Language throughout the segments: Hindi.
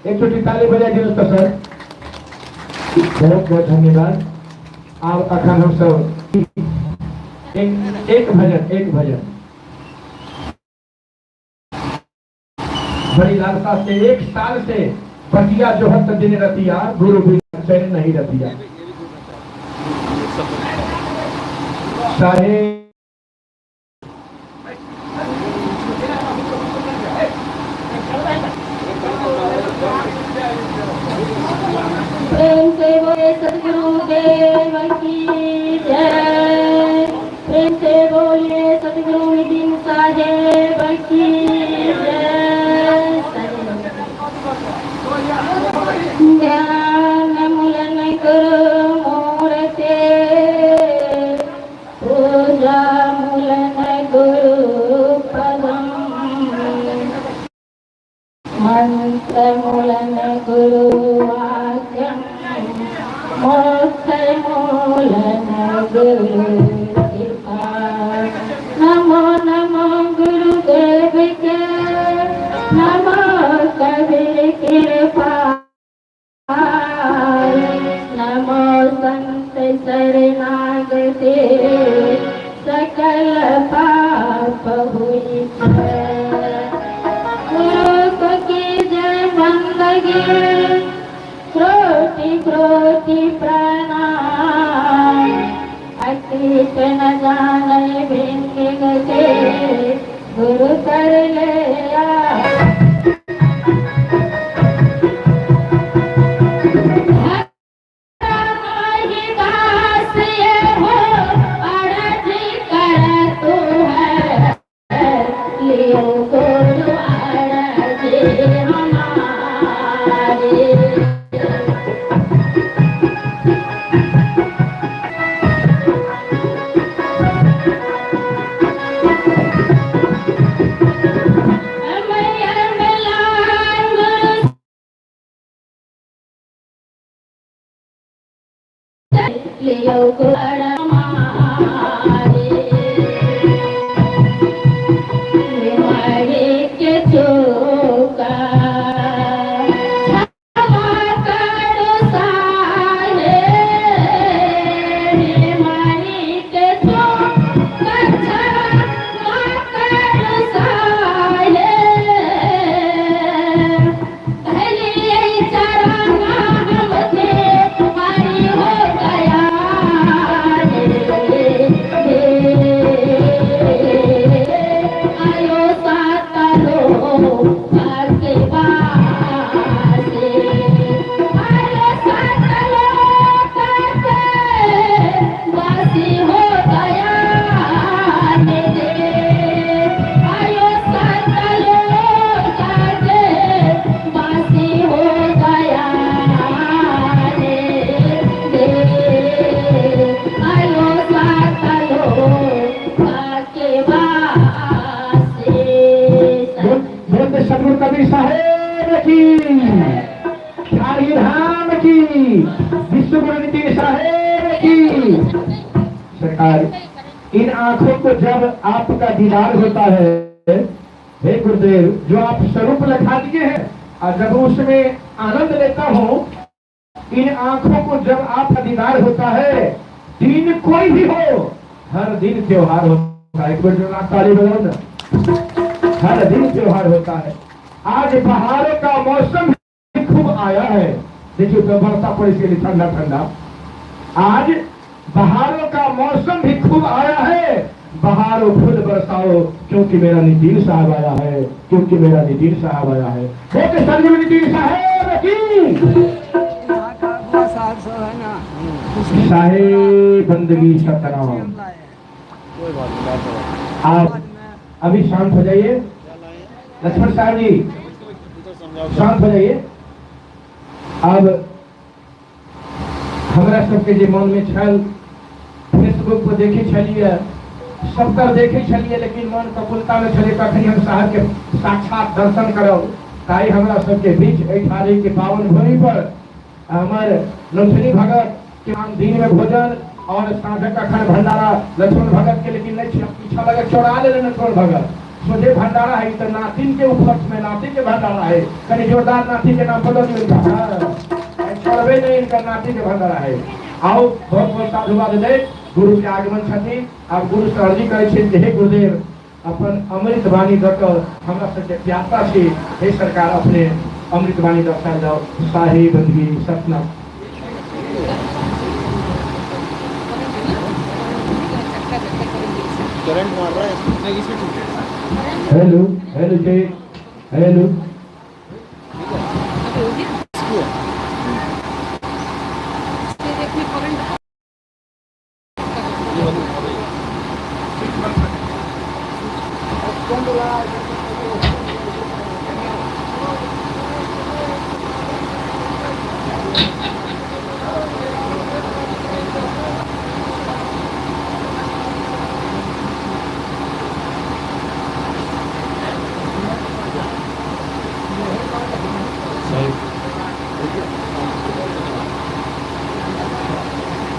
एक छोटी ताली बजा दी उसका सर। बहुत बहुत धन्यवाद। आप अखन हम सब एक भजन बड़ी लालसा से 1 साल से बटिया जो हत दिन रतिया गुरु बिना चैन नहीं रतिया साहे प्रेम से बोले सतगुरुदेव की जय। प्रेम से बोले सतगुरु नितिन साहेब की जय। ध्यान मुलन करो मूर्ते पूजा मुलन गुरु पदम मंत्र मुलन गुरु वाक्यम मोक्ष मूलन गुरु कृपा। नमो नमो गुरुदेव के नमो कबीर कृपा। नमो संत शरणागते सकल पाप हुई गुरु की जय बंदगी कोटि कोटि प्रणाम। अतीत न जाने भिन्न गते गुरु कर लिया। लियो गुरु हमारे हमारे के चोका क्षमा करो सारे हमारे के चोका क्षमा करो सारे पहले चरण हमसे हमारी हो गया। आयो सातलो आके बासे आयो सातलो करके बासी हो गया। आयो सातलो करके बासी हो गया। आयो सातलो आके बासे। सतगुरु कबीर साहेब की, शाही धाम की, विश्व गुरु नितिन साहेब की। सरकार इन आंखों को जब आपका दीदार होता है, हे गुरुदेव, जो आप स्वरूप लखा दिए हैं, और जब उसमें आनंद लेता हूँ, इन आंखों को जब आपका दीदार होता है, दिन कोई भी हो, हर दिन त्योहार होता है। एक बार जो ताली बजाओ ना, हर दिन त्योहार होता है। आज बहारों का मौसम खूब आया है। देखिए तो बरसा पड़ी इसके लिए ठंडा ठंडा। आज बहारों का मौसम भी खूब आया है। बहारों फूल बरसाओ क्योंकि मेरा नितिन साहब आया है, क्योंकि मेरा नितिन साहब आया है। बोलते सतगुरु नितिन साहेब की। साहेब बंदगी सतनाम। आप अभी शांत हो जाइए। लक्ष्मण साहब जी शांत हो जाइए। अब हमारा सबके जो मन में छल, फेसबुक पर देखे छलिए, सब तर देखे छलिए, लेकिन मन कपुलता में छले कखनी हम साहब के साक्षात दर्शन करो। ताई हमारा सबके बीच अठारी के पावन भूमि पर हमारे लक्ष्मी भगत के दिन में भोजन और साँझ का खंड भंडारा लक्ष्मण भगत के, लेकिन नहीं पीछा लगे चौड़ा ले लक्ष्मण भगत सोझे भंडारा है तो नातिन के उपलक्ष्य में नातिन के भंडारा है। कहीं जोरदार नातिन के नाम पर नहीं इनका छोड़वे नहीं, इनका नातिन के भंडारा है। आओ बहुत बहुत साधुवाद दे गुरु के आगमन खातिर। अब गुरु से अर्जी करे छे जे हे गुरुदेव अपन अमृत वाणी दक हमरा सबके प्यासा से हे सरकार अपने अमृत वाणी दर्शा जाओ। साहे बंदगी सपना करंट मार रहा है नहीं इसमें ठीक है। हेलो हेलो जी हेलो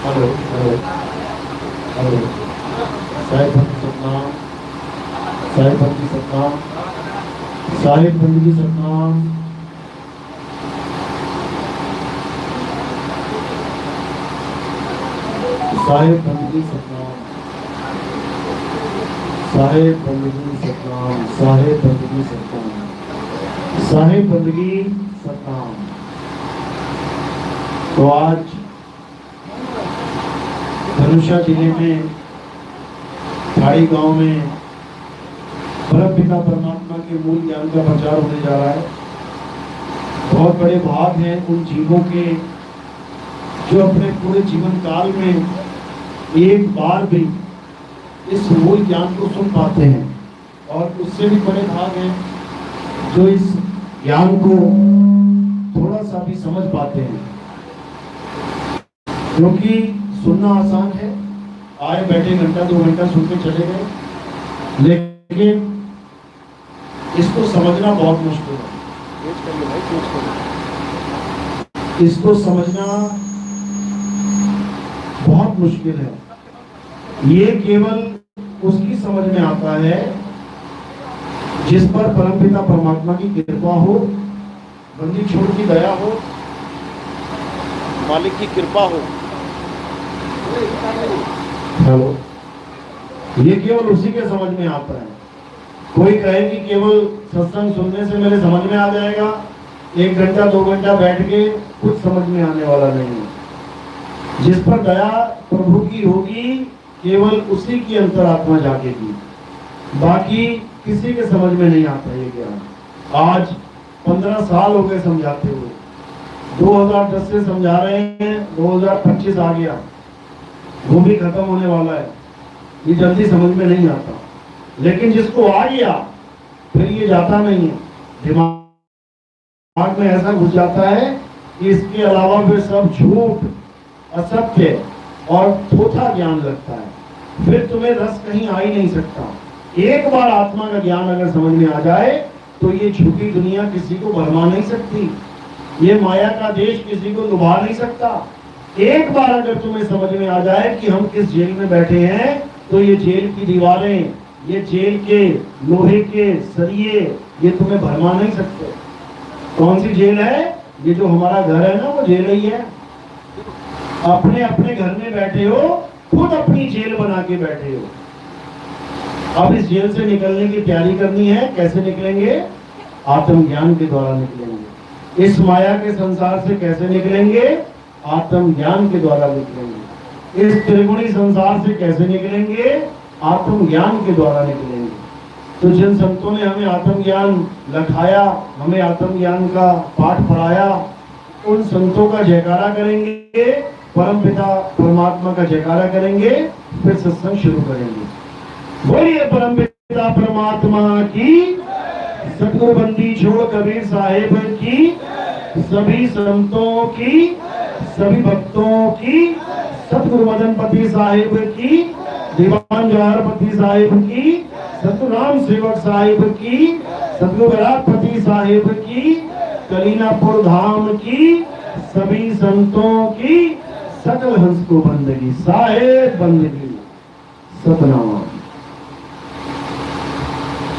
हेलो हेलो हेलो साहिब बंदी सतनाम, साहिब बंदी सतनाम, साहिब बंदी सतनाम, साहिब बंदी सतनाम, साहिब बंदगी सतनाम, साहिब बंदगी सतनाम, साहिब बंदगी सतनाम। तो आज धनुषा जिले में ठाड़ी गांव में परम पिता परमात्मा के मूल ज्ञान का प्रचार होने जा रहा है। बहुत बड़े भाग हैं उन जीवों के जो अपने पूरे जीवन काल में एक बार भी इस मूल ज्ञान को सुन पाते हैं, और उससे भी बड़े भाग हैं जो इस ज्ञान को थोड़ा सा भी समझ पाते हैं। क्योंकि सुनना आसान है, आए बैठे घंटा 2 घंटा सुन के चले गए, लेकिन इसको समझना बहुत मुश्किल है। इसको समझना बहुत मुश्किल है। ये केवल उसकी समझ में आता है जिस पर परमपिता परमात्मा की कृपा हो, बंदी छोड़ की दया हो, मालिक की कृपा हो। हेलो, ये केवल उसी के समझ में आता है। कोई कहे कि केवल सत्संग सुनने से मेरे समझ में आ जाएगा, 1 घंटा 2 घंटा बैठ के कुछ समझ में आने वाला नहीं है। जिस पर दया प्रभु की होगी केवल उसी की अंतरात्मा जागेगी, बाकी किसी के समझ में नहीं आता ये ज्ञान। आज 15 साल हो गए समझाते हुए, 2010 से समझा रहे हैं, 2025 आ गया, वो भी खत्म होने वाला है। ये जल्दी समझ में नहीं आता, लेकिन जिसको आ गया फिर ये जाता नहीं है। दिमाग में ऐसा घुस जाता है कि इसके अलावा फिर सब झूठ, असत्य और थोथा ज्ञान लगता है। फिर तुम्हें रस कहीं आ ही नहीं सकता। एक बार आत्मा का ज्ञान अगर समझ में आ जाए तो ये झूठी दुनिया किसी को भरमा नहीं सकती, ये माया का देश किसी को लुभा नहीं सकता। एक बार अगर तुम्हें समझ में आ जाए कि हम किस जेल में बैठे हैं, तो ये जेल की दीवारें, ये जेल के लोहे के सरिये, ये तुम्हें भरमा नहीं सकते। कौन सी जेल है? ये जो हमारा घर है ना, वो जेल ही है। अपने अपने घर में बैठे हो, खुद अपनी जेल बना के बैठे हो। अब इस जेल से निकलने की तैयारी करनी है। कैसे निकलेंगे? आत्मज्ञान के द्वारा निकलेंगे। इस माया के संसार से कैसे निकलेंगे? आत्मज्ञान के द्वारा निकलेंगे। इस त्रिगुणी संसार से कैसे निकलेंगे? आत्मज्ञान के द्वारा निकलेंगे। तो जिन संतों ने हमें आत्मज्ञान लखाया, हमें आत्मज्ञान का पाठ पढ़ाया, उन संतों का जयकारा करेंगे, परम पिता परमात्मा का जयकारा करेंगे, फिर सत्संग शुरू करेंगे। बोलिए परम पिता परमात्मा की, सतगुरु बंदी छोड़ कबीर साहेब की, सभी संतों की, सभी भक्तों की, सतगुरु मदनपति साहिब की, दीवान जवाहरपति साहिब की, सतगुरु राम सेवक साहिब की, सतगुरु विराटपति साहिब की, कलीनापुर धाम की, सभी संतों की, सकल हंस को बंदगी, साहेब बंदगी, सतनाम।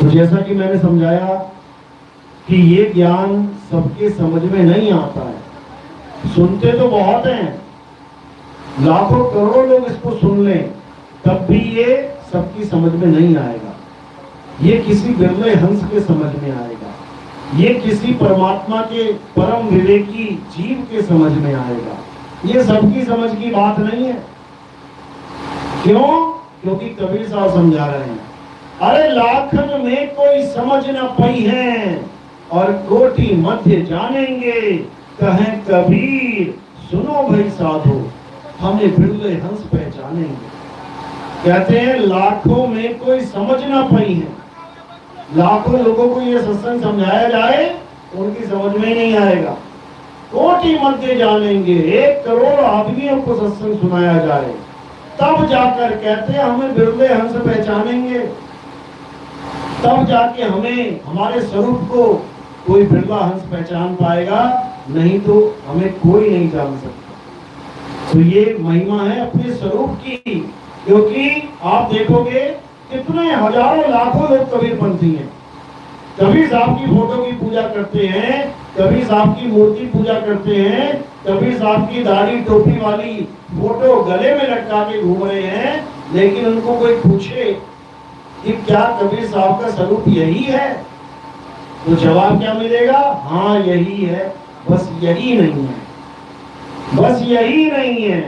तो तो जैसा कि मैंने समझाया कि ये ज्ञान सबके समझ में नहीं आता है। सुनते तो बहुत हैं, लाखों करोड़ों लोग इसको सुन लें, तब भी ये सबकी समझ में नहीं आएगा। ये किसी बिरले हंस के समझ में आएगा, ये किसी परमात्मा के परम विवेकी जीव के समझ में आएगा। ये सबकी समझ की बात नहीं है। क्यों? क्योंकि कबीर साहब समझा रहे हैं, अरे लाखन में कोई समझ न पई है और कोटि मध्य जानेंगे, कहें कबीर सुनो भाई साधो, हमें बिरले हंस पहचानेंगे। कहते हैं लाखों में कोई समझ ना पई है। लाखों लोगों को ये सत्संग समझाया जाए, उनकी समझ में ही नहीं आएगा। कोटि मध्य जानेंगे, 1 करोड़ आदमियों को सत्संग सुनाया जाए, तब जाकर कहते हैं हमें बिरले हंस पहचानेंगे, तब जाके हमें हमारे स्वरूप को कोई बिरला हंस पहचान पाएगा, नहीं तो हमें कोई नहीं जान सकता। तो ये महिमा है अपने स्वरूप की। क्योंकि आप देखोगे कितने हजारों लाखों लोग कबीरपंथी हैं, कबीर साहब की फोटो की पूजा करते हैं, कबीर साहब की मूर्ति पूजा करते हैं, कबीर साहब की दाढ़ी टोपी वाली फोटो गले में लटका के घूम रहे हैं। लेकिन उनको कोई पूछे कि क्या कबीर साहब का स्वरूप यही है, तो जवाब क्या मिलेगा? हाँ यही है, बस यही नहीं है, बस यही नहीं है।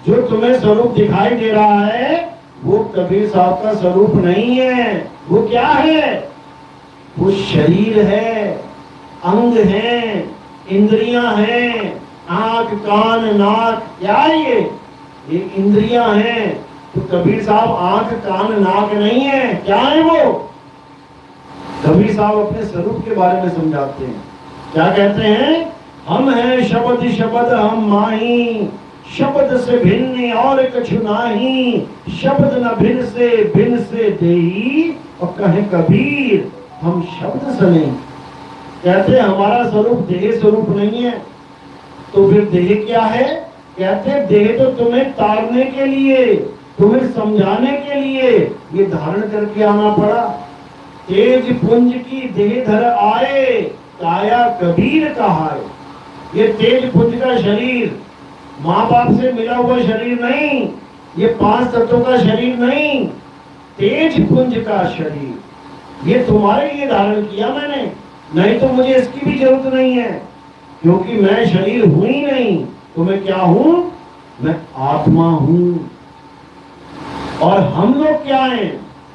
जो तुम्हें स्वरूप दिखाई दे रहा है वो कबीर साहब का स्वरूप नहीं है। वो क्या है? वो शरीर है, अंग है, इंद्रियां हैं, आंख कान नाक, क्या है ये इंद्रियां हैं। तो कबीर साहब आंख कान नाक नहीं है, क्या है वो? कबीर साहब अपने स्वरूप के बारे में समझाते हैं। क्या कहते हैं? हम हैं शब्द शब्द हम माही, शब्द से भिन्न और कछु नाही, शब्द न भिन्न से देही, और कहे कबीर हम शब्द से नहीं। कहते हमारा स्वरूप देह स्वरूप नहीं है। तो फिर देह क्या है? कहते देह तो तुम्हें तारने के लिए, तुम्हें समझाने के लिए ये धारण करके आना पड़ा। तेज पुंज की देह धर आए, काया कबीर कहाए। ये तेज पुंज का शरीर माँ बाप से मिला हुआ शरीर नहीं, ये 5 तत्वों का शरीर नहीं, तेज पुंज का शरीर ये तुम्हारे लिए धारण किया मैंने, नहीं तो मुझे इसकी भी जरूरत नहीं है। क्योंकि मैं शरीर हूं ही नहीं, तो मैं क्या हूं? मैं आत्मा हूं। और हम लोग क्या हैं?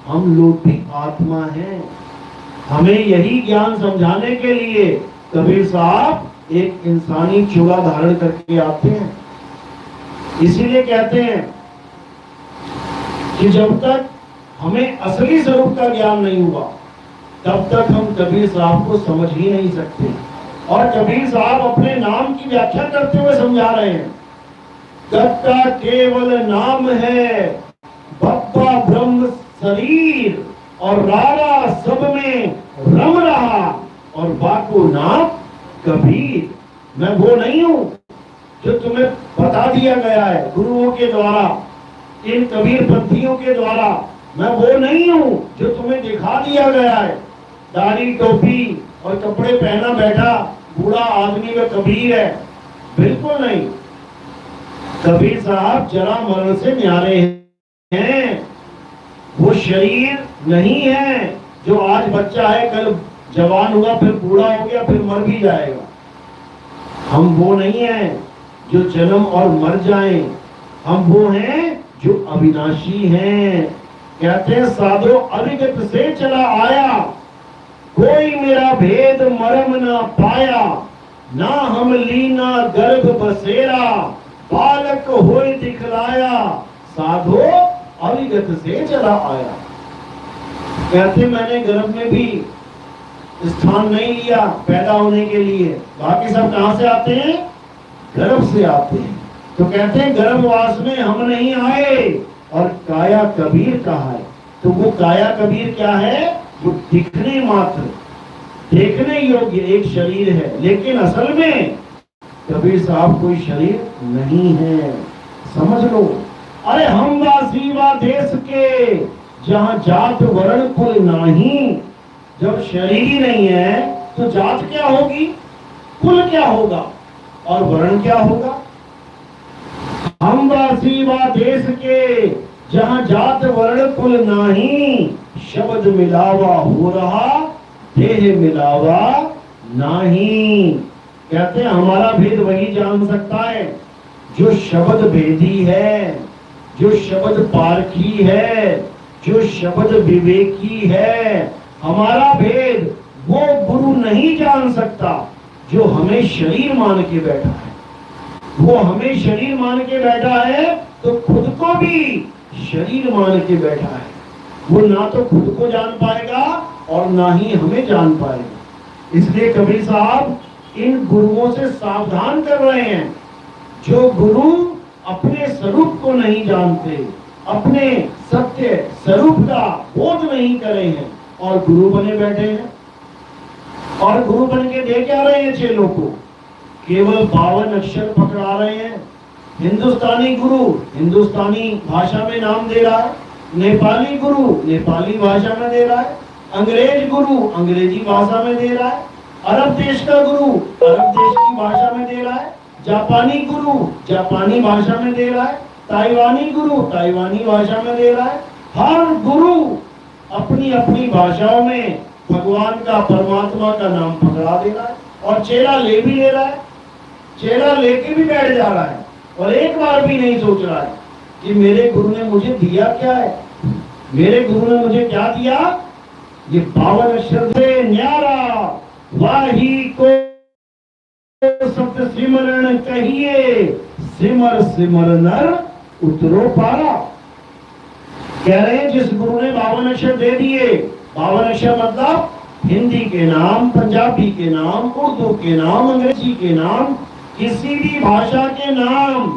हम लोग भी आत्मा हैं। हमें यही ज्ञान समझाने के लिए कबीर साहब एक इंसानी चूड़ा धारण करके आते हैं। इसीलिए कहते हैं कि जब तक हमें असली स्वरूप का ज्ञान नहीं हुआ, तब तक हम कबीर साहब को समझ ही नहीं सकते। और कबीर साहब अपने नाम की व्याख्या करते हुए समझा रहे हैं, दत्ता केवल नाम है, बप्पा ब्रह्म शरीर, और रारा सब में रम रहा, और बाको नाम कबीर। मैं वो नहीं हूं जो तुम्हें बता दिया गया है गुरुओं के द्वारा, इन कबीर पंथियों के द्वारा। मैं वो नहीं हूं जो तुम्हें दिखा दिया गया है, दाढ़ी टोपी और कपड़े पहना बैठा बूढ़ा आदमी में कबीर है। बिल्कुल नहीं। कबीर साहब जरा मरण से न्यारे हैं। वो शरीर नहीं है जो आज बच्चा है, कल जवान हुआ, फिर बूढ़ा हो गया, फिर मर भी जाएगा। हम वो नहीं हैं जो जन्म और मर जाएं। हम वो हैं जो अविनाशी हैं। कहते हैं साधो अविगत से चला आया, कोई मेरा भेद मरम ना पाया, ना हम लीना गर्भ बसेरा, बालक होए दिखलाया, साधो अविगत से चला आया। कहते मैंने गर्भ में भी स्थान नहीं लिया पैदा होने के लिए, बाकी सब कहां से आते हैं? गर्भ से आते हैं। तो कहते हैं गर्भवास में हम नहीं आए, और काया कबीर कहा है। तो वो काया कबीर क्या है? वो दिखने मात्र, देखने योग्य एक शरीर है, लेकिन असल में कबीर साहब कोई शरीर नहीं है। समझ लो। अरे हम वासी वा देश के, जहां जात वर्ण कुल नाही, जब शरीर ही नहीं है तो जात क्या होगी, कुल क्या होगा और वर्ण क्या होगा। हम वासी वा देश के जहां जात वर्ण कुल नाही, शब्द मिलावा हो रहा देह मिलावा नाही। कहते हैं हमारा भेद वही जान सकता है जो शब्द भेदी है, जो शब्द पारखी है, जो शब्द विवेकी है। हमारा भेद वो गुरु नहीं जान सकता जो हमें शरीर मान के बैठा है। वो हमें शरीर मान के बैठा है तो खुद को भी शरीर मान के बैठा है। वो ना तो खुद को जान पाएगा और ना ही हमें जान पाएगा। इसलिए कबीर साहब इन गुरुओं से सावधान कर रहे हैं जो गुरु अपने स्वरूप को नहीं जानते, अपने सत्य स्वरूप का बोध नहीं करे हैं और गुरु बने बैठे हैं। और गुरु बन के दे क्या रहे हैं चेलों को, केवल 52 अक्षर पकड़ा रहे हैं। हिंदुस्तानी गुरु हिंदुस्तानी भाषा में नाम दे रहा है, नेपाली गुरु नेपाली भाषा में दे रहा है, अंग्रेज गुरु अंग्रेजी भाषा में दे रहा है, अरब देश का गुरु अरब देश की भाषा में दे रहा है, जापानी गुरु जापानी भाषा में दे रहा है, ताइवानी गुरु ताइवानी भाषा में दे रहा है। हर गुरु अपनी अपनी भाषाओं में भगवान का परमात्मा का नाम पकड़ा दे रहा है और चेला ले भी ले रहा है। चेला लेके भी बैठ जा रहा है और एक बार भी नहीं सोच रहा है कि मेरे गुरु ने मुझे दिया क्या है, मेरे गुरु ने मुझे क्या दिया। ये 52 अक्षर से न्यारा वाही को सत्य सिमरण कहिए, सिमर सिमर नर उतरो पारा। कह रहे हैं जिस गुरु ने 52 अक्षर दे दिए, 52 अक्षर मतलब हिंदी के नाम, पंजाबी के नाम, उर्दू के नाम, अंग्रेजी के नाम, किसी भी भाषा के नाम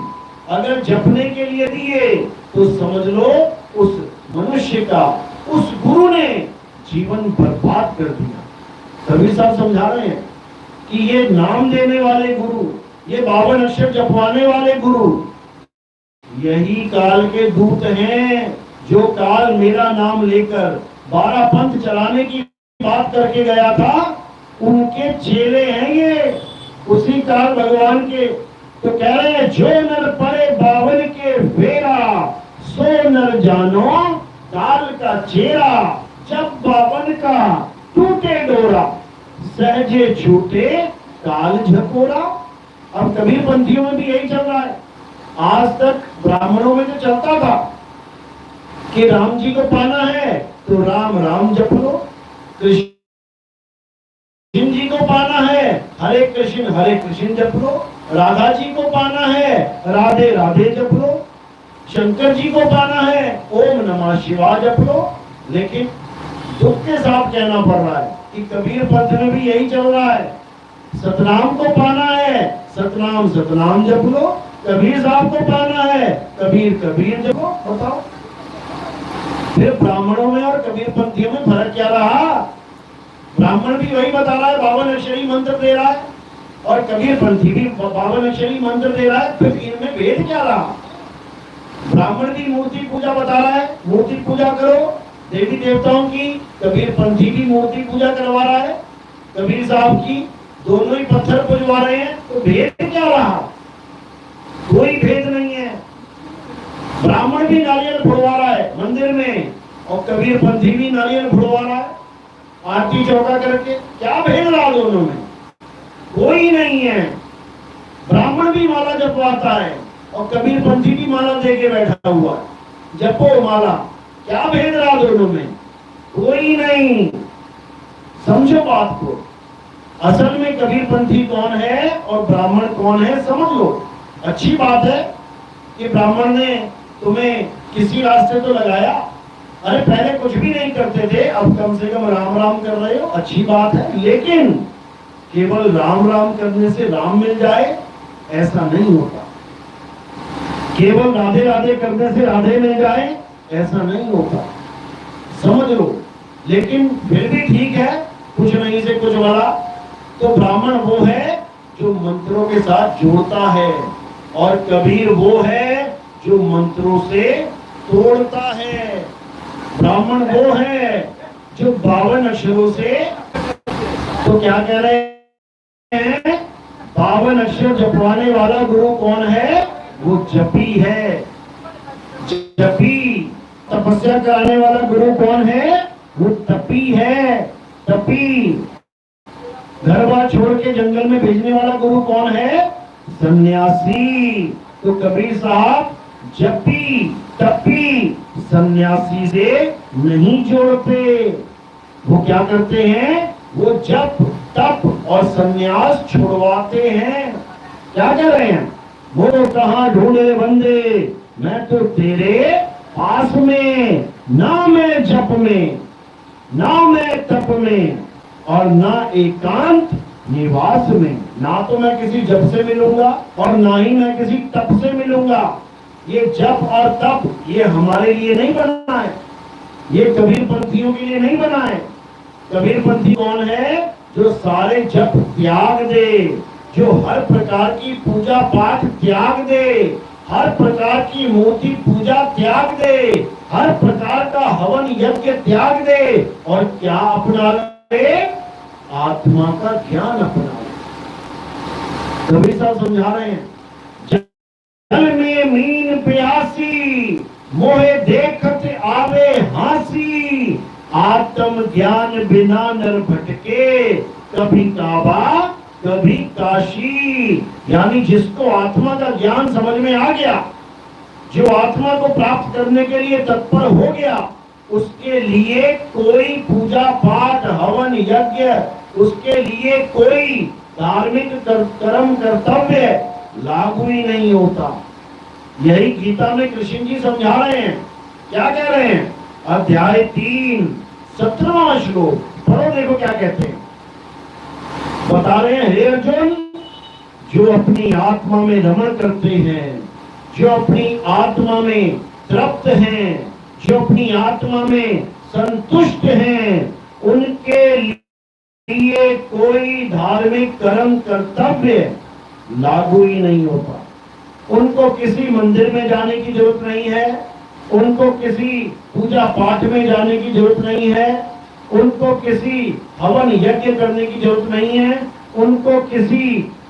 अगर जपने के लिए दिए तो समझ लो उस मनुष्य का, उस गुरु ने जीवन बर्बाद कर दिया। कबीर साहब समझा रहे हैं कि ये नाम देने वाले गुरु, ये 52 अक्षर जपवाने वाले गुरु यही काल के दूत हैं जो काल मेरा नाम लेकर 12 पंथ चलाने की बात करके गया था, उनके चेले हैं ये, उसी काल भगवान के। तो कह रहे हैं जो नर पड़े 52 के फेरा, सो नर जानो काल का चेहरा। जब 52 का टूटे डोरा, सहजे छूटे काल झकोरा। अब कबीर पंथियों में भी यही चल रहा है। आज तक ब्राह्मणों में जो चलता था कि राम जी को पाना है तो राम राम जप लो, कृष्ण जी को पाना है हरे कृष्ण जप लो, राधा जी को पाना है राधे राधे जप लो, शंकर जी को पाना है ओम नमः शिवाय जप लो। लेकिन दुख के साथ कहना पड़ रहा है कि कबीर पंथ में भी यही चल रहा है। सतनाम को पाना है सतनाम सतनाम जप लो, कबीर साहब को पाना है कबीर कबीर जपो। बताओ फिर ब्राह्मणों में और कबीर पंथियों में फर्क क्या रहा। ब्राह्मण भी वही बता रहा है 52 अक्षरी मंत्र दे रहा है और कबीर पंथी भी 52 अक्षरी मंत्र दे रहा है, फिर इनमें भेद क्या रहा। ब्राह्मण भी मूर्ति पूजा बता रहा है, मूर्ति पूजा करो देवी देवताओं की, कबीर पंथी भी मूर्ति पूजा करवा रहा है कबीर साहब की, दोनों ही पत्थर पुजवा रहे हैं। तो भेद क्या रहा, कोई भेद नहीं है। ब्राह्मण भी नारियल फोड़वा रहा है मंदिर में और कबीर पंथी भी नारियल फोड़वा रहा है आरती चौका करके। क्या भेद रहा दोनों में, कोई नहीं है। ब्राह्मण भी माला जपवाता है और कबीर पंथी भी माला दे के बैठा हुआ है, जपो माला। क्या भेद रहा दोनों में, कोई नहीं। समझो बात को, असल में कबीर पंथी कौन है और ब्राह्मण कौन है समझ लो। अच्छी बात है कि ब्राह्मण ने तुम्हें किसी रास्ते तो लगाया, अरे पहले कुछ भी नहीं करते थे, अब कम से कम राम राम कर रहे हो, अच्छी बात है। लेकिन केवल राम राम करने से राम मिल जाए ऐसा नहीं होता, केवल राधे राधे करने से राधे मिल जाए ऐसा नहीं होता, समझ लो। लेकिन फिर भी ठीक है, कुछ नहीं से कुछ वाला। तो ब्राह्मण वो है जो मंत्रों के साथ जोड़ता है और कबीर वो है जो मंत्रों से तोड़ता है। ब्राह्मण वो है जो 52 अक्षरों से, तो क्या कह रहे हैं, 52 अक्षर जपवाने वाला गुरु कौन है? वो जपी है। जपी। तपस्या कराने वाला गुरु कौन है? वो तपी है। तपी। घर बार छोड़ के जंगल में भेजने वाला गुरु कौन है? सन्यासी। तो कबीर साहब जपी तपी सन्यासी से नहीं जोड़ते। वो क्या करते हैं? वो जप तप और सन्यास छुड़वाते हैं। क्या कह रहे हैं? वो कहां ढूंढे बंदे, मैं तो तेरे पास में, ना मैं जप में, ना मैं तप में, और ना एकांत निवास में। ना तो मैं किसी जप से मिलूंगा और ना ही मैं किसी तप से मिलूंगा। ये जप और तप ये हमारे लिए नहीं बना है, ये कबीरपंथियों के लिए नहीं बना है। कबीरपंथी कौन है? जो सारे जप त्याग दे, जो हर प्रकार की पूजा पाठ त्याग दे, हर प्रकार की मूर्ति पूजा त्याग दे, हर प्रकार का हवन यज्ञ त्याग दे, और क्या अपना ले? आत्मा का ज्ञान अपना ले। कबीर साहब समझा रहे हैं, जल में मीन प्यासी, मोहे देखत आवे हासी, आत्म ज्ञान बिना नर भटके, कभी काबा कभी काशी। यानी जिसको आत्मा का ज्ञान समझ में आ गया, जो आत्मा को प्राप्त करने के लिए तत्पर हो गया, उसके लिए कोई पूजा पाठ हवन यज्ञ, उसके लिए कोई धार्मिक कर्म कर्तव्य लागू ही नहीं होता। यही गीता में कृष्ण जी समझा रहे हैं। क्या कह रहे हैं? अध्याय 3 17वां श्लोक पढ़ो, देखो क्या कहते हैं। बता रहे हैं, हे अर्जुन, जो अपनी आत्मा में रमण करते हैं, जो अपनी आत्मा में तृप्त हैं, जो अपनी आत्मा में संतुष्ट हैं, उनके लिए कोई धार्मिक कर्म कर्तव्य लागू ही नहीं होता। उनको किसी मंदिर में जाने की जरूरत नहीं है, उनको किसी पूजा पाठ में जाने की जरूरत नहीं है, उनको किसी हवन यज्ञ करने की जरूरत नहीं है, उनको किसी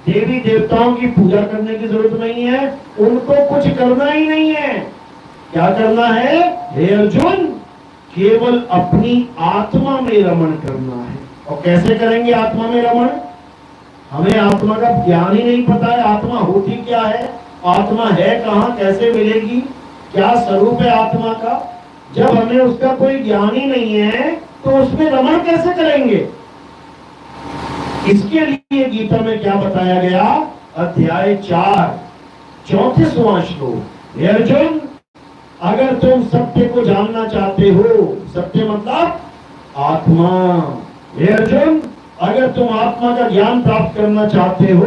देवी देवताओं की पूजा करने की जरूरत नहीं है, उनको कुछ करना ही नहीं है। क्या करना है? हे अर्जुन, केवल अपनी आत्मा में रमण करना है। और कैसे करेंगे आत्मा में रमण? हमें आत्मा का ज्ञान ही नहीं पता है। आत्मा होती क्या है, आत्मा है कहाँ, कैसे मिलेगी, क्या स्वरूप है आत्मा का? जब हमें उसका कोई ज्ञान ही नहीं है तो उसमें रमण कैसे करेंगे? इसके लिए गीता में क्या बताया गया? अध्याय 4 34वां श्लोक, हे अर्जुन, अगर तुम सत्य को जानना चाहते हो, सत्य मतलब आत्मा, हे अर्जुन, अगर तुम आत्मा का ज्ञान प्राप्त करना चाहते हो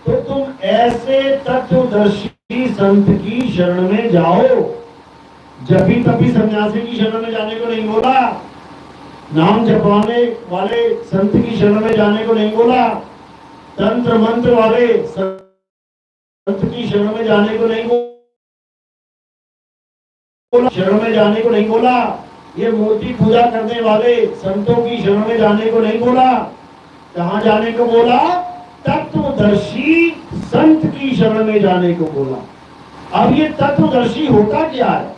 तो तुम ऐसे तत्वदर्शी संत की शरण में जाओ। जपी तपी सन्यासी की शरण में जाने को नहीं बोला, नाम जपवाने वाले संत की शरण में जाने को नहीं बोला, तंत्र मंत्र वाले संत की शरण में जाने को नहीं बोला, शरण में जाने को नहीं बोला, ये मूर्ति पूजा करने वाले संतों की शरण में जाने को नहीं बोला। कहां जाने को बोला? तत्वदर्शी संत की शरण में जाने को बोला। अब ये तत्वदर्शी होता क्या है?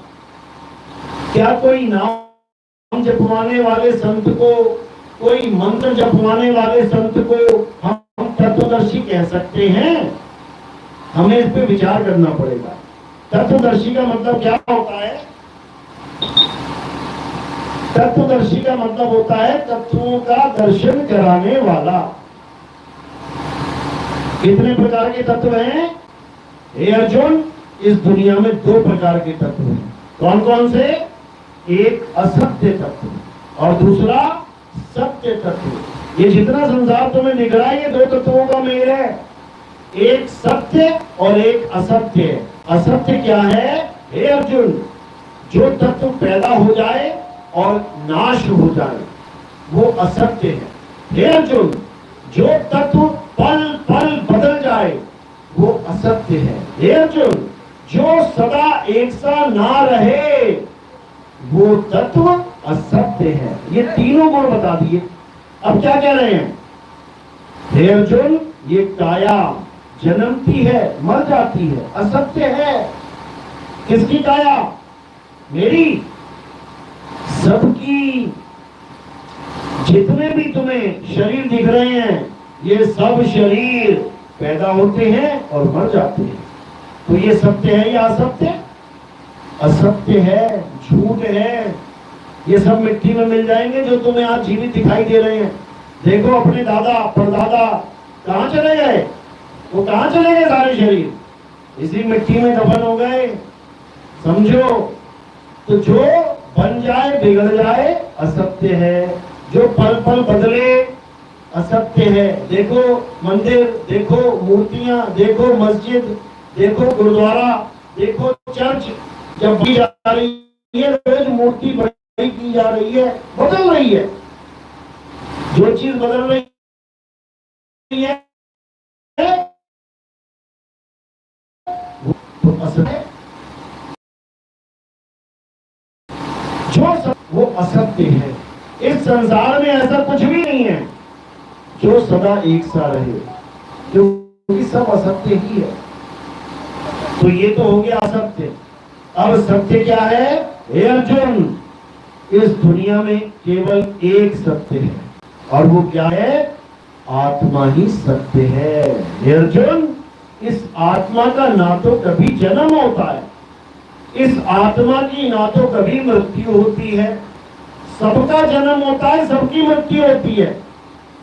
क्या कोई नाम जपवाने वाले संत को, कोई मंत्र जपवाने वाले संत को हम तत्वदर्शी कह सकते हैं? हमें इस पे विचार करना पड़ेगा। तत्वदर्शी का मतलब क्या होता है? तत्वदर्शी का मतलब होता है तत्वों का दर्शन कराने वाला। कितने प्रकार के तत्व हैं? हे अर्जुन, इस दुनिया में 2 प्रकार के तत्व हैं। कौन कौन से? एक असत्य तत्व और दूसरा सत्य तत्व। ये जितना संसार तुम्हें दिख रहा है, ये 2 तत्वों का मेल है। एक सत्य और एक असत्य। असत्य क्या है? हे अर्जुन, जो तत्व पैदा हो जाए और नाश हो जाए वो असत्य है। हे अर्जुन, जो तत्व पल पल बदल जाए वो असत्य है। हे अर्जुन, जो सदा एक सा ना रहे वो तत्व असत्य है। ये तीनों गुण बता दिए। अब क्या कह रहे हैं? हे अर्जुन, ये काया जन्मती है, मर जाती है, असत्य है। किसकी काया? मेरी। सबकी। जितने भी तुम्हें शरीर दिख रहे हैं, ये सब शरीर पैदा होते हैं और मर जाते हैं। तो ये सत्य है या असत्य? असत्य है, झूठ है। ये सब मिट्टी में मिल जाएंगे जो तुम्हें आज जीवित दिखाई दे रहे हैं। देखो अपने दादा परदादा कहां चले गए? वो कहां चले गए? सारे शरीर इसी मिट्टी में दफन हो गए। समझो, तो जो बन जाए बिगड़ जाए असत्य है, जो पल पल बदले असत्य है। देखो मंदिर, देखो मूर्तियां, देखो मस्जिद, देखो गुरुद्वारा, देखो चर्च, जब बनी जा रही है रोज मूर्ति बड़ी की जा रही है, बदल रही है। जो चीज बदल रही है वो असत्य है, वो असत्य है। इस संसार में ऐसा कुछ भी नहीं है जो सदा एक सा रहे, क्योंकि सब असत्य ही है। तो ये तो हो गया असत्य। अब सत्य क्या है? हे अर्जुन, इस दुनिया में केवल एक सत्य है, और वो क्या है? आत्मा ही सत्य है। हे अर्जुन, इस आत्मा का ना तो कभी जन्म होता है, इस आत्मा की ना तो कभी मृत्यु होती है। सबका जन्म होता है, सबकी मृत्यु होती है।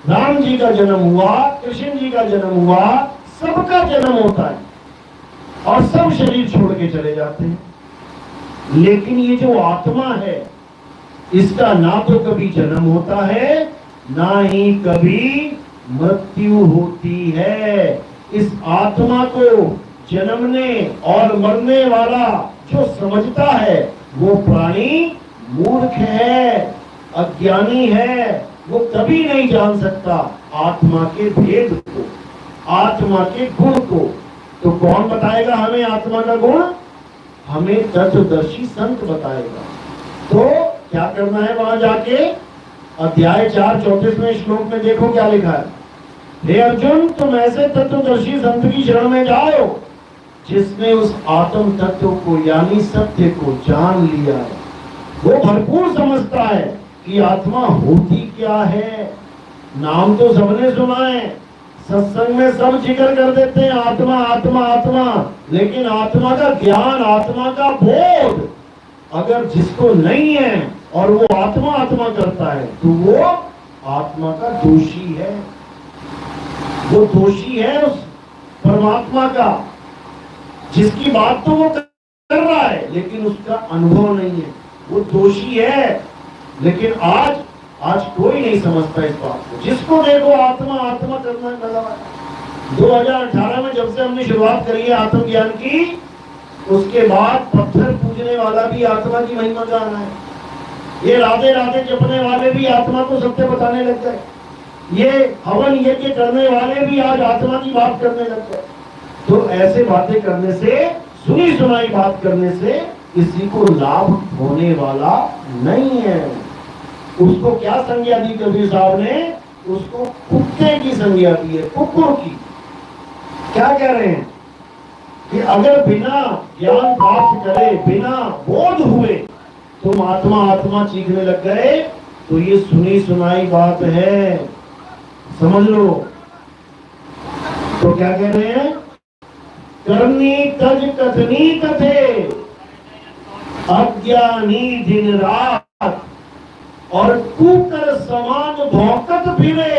राम जी का जन्म हुआ, कृष्ण जी का जन्म हुआ, सबका जन्म होता है और सब शरीर छोड़ के चले जाते हैं। लेकिन ये जो आत्मा है, इसका ना तो कभी जन्म होता है, ना ही कभी मृत्यु होती है। इस आत्मा को जन्मने और मरने वाला जो समझता है वो प्राणी मूर्ख है, अज्ञानी है। वो कभी नहीं जान सकता आत्मा के भेद को, आत्मा के गुण को। तो कौन बताएगा हमें आत्मा का गुण? हमें तत्वदर्शी संत बताएगा। तो क्या करना है? वहां जाके अध्याय 4 34वें श्लोक में देखो क्या लिखा है। हे अर्जुन, तुम ऐसे तत्वदर्शी संत की शरण में जाओ जिसने उस आत्म तत्व को यानी सत्य को जान लिया है। वो भरपूर समझता है कि आत्मा होती क्या है। नाम तो सबने सुना है, सत्संग में सब जिक्र कर देते हैं आत्मा आत्मा आत्मा, लेकिन आत्मा का ज्ञान, आत्मा का बोध अगर जिसको नहीं है और वो आत्मा आत्मा करता है, तो वो आत्मा का दोषी है। वो दोषी है उस परमात्मा का, जिसकी बात तो वो कर रहा है लेकिन उसका अनुभव नहीं है। वो दोषी है। लेकिन आज कोई नहीं समझता इस बात को। जिसको देखो आत्मा आत्मा करना लगा है। 2018 में जब से हमने शुरुआत करी है आत्मज्ञान की, उसके बाद पत्थर पूजने वाला भी आत्मा की महिमा गा रहा है। ये राधे राधे जपने वाले भी आत्मा को सत्य बताने लग गए। ये हवन यज्ञ करने वाले भी आज आत्मा की बात करने लग गए। तो ऐसे बातें करने से, सुनी सुनाई बात करने से किसी को लाभ होने वाला नहीं है। उसको क्या संज्ञा दी कबीर साहब ने? उसको कुत्ते की संज्ञा दी है, कुकुर की। क्या कह रहे हैं कि अगर बिना ज्ञान प्राप्त करे, बिना बोध हुए तुम आत्मा आत्मा चीखने लग गए, तो ये सुनी सुनाई बात है, समझ लो। तो क्या कह रहे हैं? करनी तज कथनी कथे, अज्ञानी दिन रात, और कुकर समान भौंकत फिरे,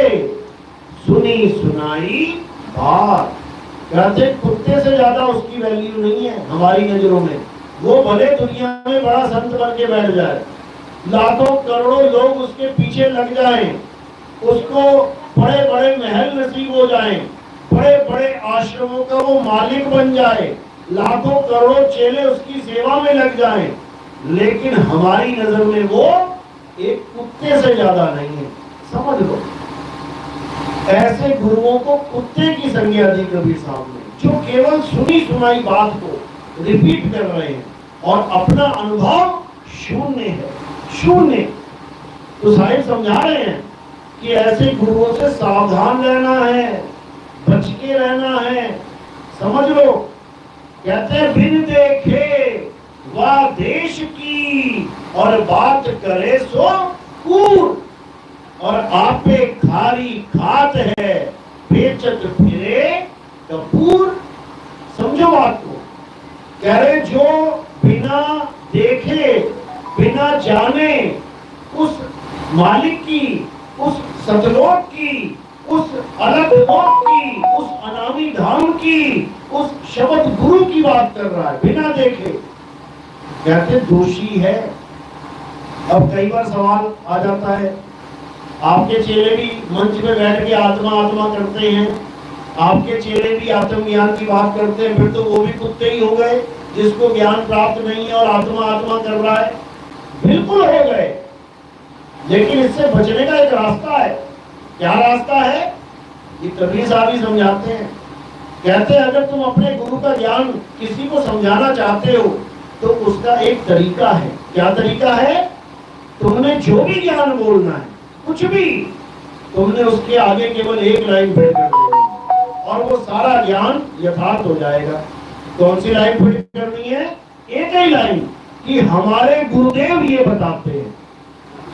सुनी सुनाई बात। कहते कुत्ते से ज्यादा उसकी वैल्यू नहीं है हमारी नजरों में। वो भले दुनिया में बड़ा संत बन के बैठ जाए, लाखों करोड़ों लोग उसके पीछे लग जाएं, उसको बड़े बड़े महल नसीब हो जाएं, बड़े बड़े आश्रमों का वो मालिक बन जाए, लाखों करोड़ों चेले उसकी सेवा में लग जाएं, लेकिन हमारी नजर में वो एक कुत्ते से ज्यादा नहीं है। समझ लो, ऐसे गुरुओं को कुत्ते की संज्ञा दी कबीर साहब ने, जो केवल सुनी सुनाई बात को रिपीट कर रहे हैं और अपना अनुभव शून्य है, शून्य। तो साहिब समझा रहे हैं कि ऐसे गुरुओं से सावधान रहना है, बच के रहना है। समझ लो, कहते हैं बिन देखे वह देश की और बात करे सो कूर, और आपे खारी खात है बेचत फिरे कपूर। समझो बात को, कह रहे जो बिना देखे बिना जाने उस मालिक की, उस सतलोक की, उस अलग लोक की, उस अनामी धाम की, उस शब्द गुरु की बात कर रहा है बिना देखे, कहते दोषी है। अब कई बार सवाल आ जाता है, आपके चेले भी मंच पे बैठ के आत्मा आत्मा करते हैं, आपके चेले भी आत्मज्ञान की बात करते हैं, फिर तो वो भी कुत्ते ही हो गए जिसको ज्ञान प्राप्त नहीं है और आत्मा आत्मा कर रहा है। बिल्कुल हो गए, लेकिन इससे बचने का एक रास्ता है। क्या रास्ता है? ये कबीर साहब ही समझाते हैं। कहते हैं अगर तुम अपने गुरु का ज्ञान किसी को समझाना चाहते हो तो उसका एक तरीका है। क्या तरीका है? तुमने जो भी ज्ञान बोलना है, कुछ भी, तुमने उसके आगे केवल एक लाइन फिट कर देनी और वो सारा ज्ञान यथार्थ हो जाएगा। कौन सी लाइन फिट करनी है? एक ही लाइन कि हमारे गुरुदेव ये बताते हैं,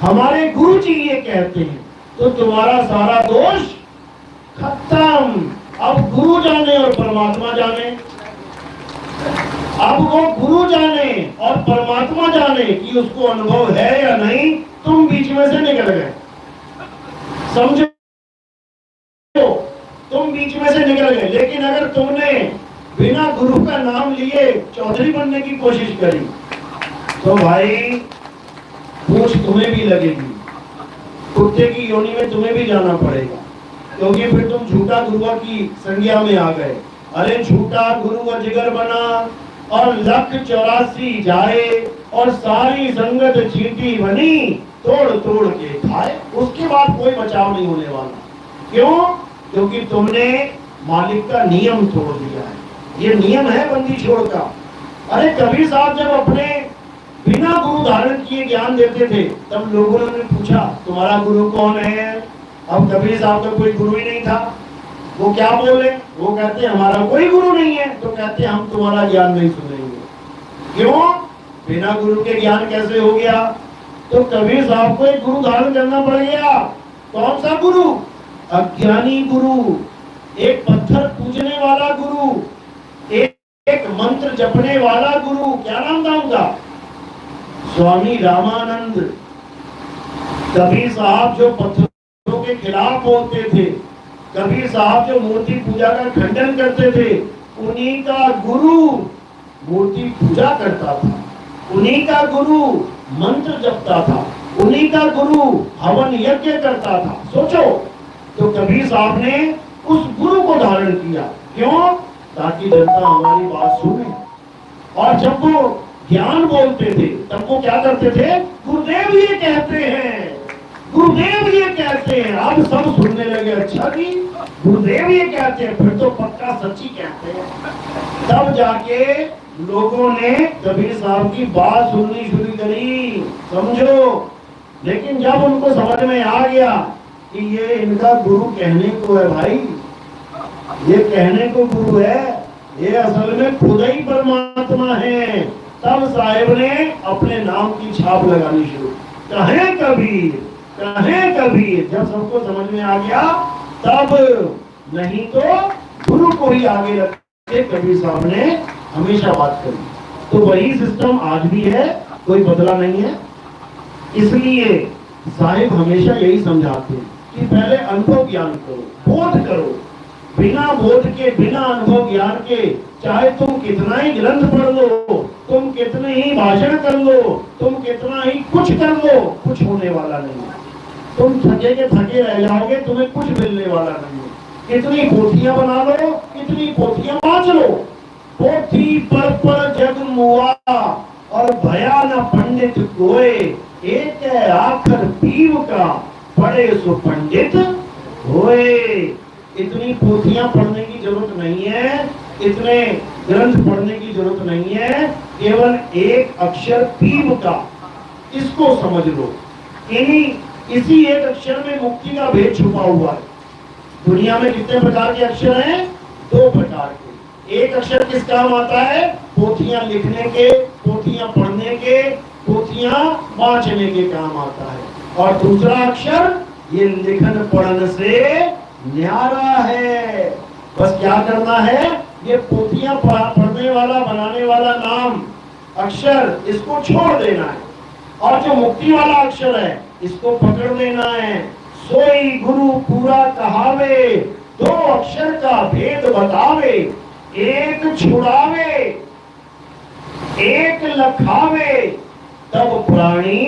हमारे गुरु जी ये कहते हैं, तो तुम्हारा सारा दोष खत्म। अब गुरु जाने और परमात्मा जाने, अब वो गुरु जाने और परमात्मा जाने कि उसको अनुभव है या नहीं, तुम बीच में से निकल गए। समझो, तुम बीच में से निकल गए। लेकिन अगर तुमने बिना गुरु का नाम लिए चौधरी बनने की कोशिश करी तो भाई पूछ तुम्हें भी लगेगी, कुत्ते की योनि में तुम्हें भी जाना पड़ेगा, क्योंकि फिर तुम झूठा गुरुआ की संज्ञा में आ गए। अरे झूठा गुरु अजगर बना और 184 जाए और सारी संगत चींटी बनी, तोड़ तोड़ के खाए। उसके बाद कोई बचाव नहीं होने वाला। क्यों? क्योंकि तुमने मालिक का नियम तोड़ दिया है। ये नियम है बंदी छोड़ का। अरे कबीर साहब जब अपने बिना गुरु धारण किए ज्ञान देते थे तब लोगों ने पूछा तुम्हारा गुरु कौन है? अब कबीर साहब का कोई गुरु ही नहीं था। वो क्या बोले? वो कहते हमारा कोई गुरु नहीं है। तो कहते हम तुम्हारा ज्ञान नहीं सुनेंगे। क्यों? बिना गुरु के ज्ञान कैसे हो गया? तो कबीर साहब को एक गुरु धारण करना पड़ गया। कौन सा गुरु? अज्ञानी गुरु, एक पत्थर पूजने वाला गुरु, एक मंत्र जपने वाला गुरु। क्या नाम था उनका? स्वामी रामानंद। कबीर साहब जो पत्थरों के खिलाफ बोलते थे, कबीर साहब जो मूर्ति पूजा का खंडन करते थे, उन्हीं का गुरु मूर्ति पूजा करता था, उन्हीं का गुरु मंत्र जपता था, उन्हीं का गुरु हवन यज्ञ करता था। सोचो, तो कबीर साहब ने उस गुरु को धारण किया। क्यों? ताकि जनता हमारी बात सुने। और जब वो ज्ञान बोलते थे तब वो क्या करते थे? गुरुदेव ये कहते हैं, गुरुदेव ये कहते हैं। अब सब सुनने लगे, अच्छा जी गुरुदेव ये कहते हैं, फिर तो पक्का सच्ची कहते हैं। तब जाके लोगों ने कबीर साहब की बात सुननी शुरू करी। समझो, लेकिन जब उनको समझ में आ गया कि ये इनका गुरु कहने को है, भाई ये कहने को गुरु है, ये असल में खुद ही परमात्मा है, तब साहिब ने अपने नाम की छाप लगानी शुरू। कहें कबीर, कहें कबीर। जब सबको समझ में आ गया तब, नहीं तो गुरु को ही आगे रख के कबीर साहब ने हमेशा बात करी। तो वही सिस्टम आज भी है, कोई बदला नहीं है। इसलिए साहिब हमेशा यही समझाते हैं कि पहले अनुभव ज्ञान करो, बोध करो। बिना बोध के, बिना अनुभव ज्ञान के, चाहे तुम कितना ही ग्रंथ पढ़ लो, तुम कितने ही भाषण कर लो, तुम कितना ही कुछ कर लो, कुछ होने वाला नहीं। तुम थके के थके रह जाओगे, तुम्हें कुछ मिलने वाला नहीं है। कितनी पोथियां बना लो, कितनी पोथियां बांच लो, पोथी पर जग मुआ और भया न पंडित कोय, एक आखर पीव का पढ़े सो पंडित होए। इतनी पोथियां पढ़ने की जरूरत नहीं है, इतने ग्रंथ पढ़ने की जरूरत नहीं है। केवल एक अक्षर पीव का, इसको समझ लो। इसी एक अक्षर में मुक्ति का भेद छुपा हुआ है। दुनिया में कितने प्रकार के अक्षर हैं? 2 प्रकार के। एक अक्षर किस काम आता है? पोथियां लिखने के, पोथियां पढ़ने के, पोथियां बांचने के काम आता है। और दूसरा अक्षर ये लिखन पढ़ने से न्यारा है। बस क्या करना है? ये पोथियां पढ़ने वाला बनाने वाला नाम अक्षर इसको छोड़ देना है, और जो मुक्ति वाला अक्षर है इसको पकड़ लेना है। सोई गुरु पूरा कहावे, 2 अक्षर का भेद बतावे, एक छुड़ावे एक लखावे, तब प्राणी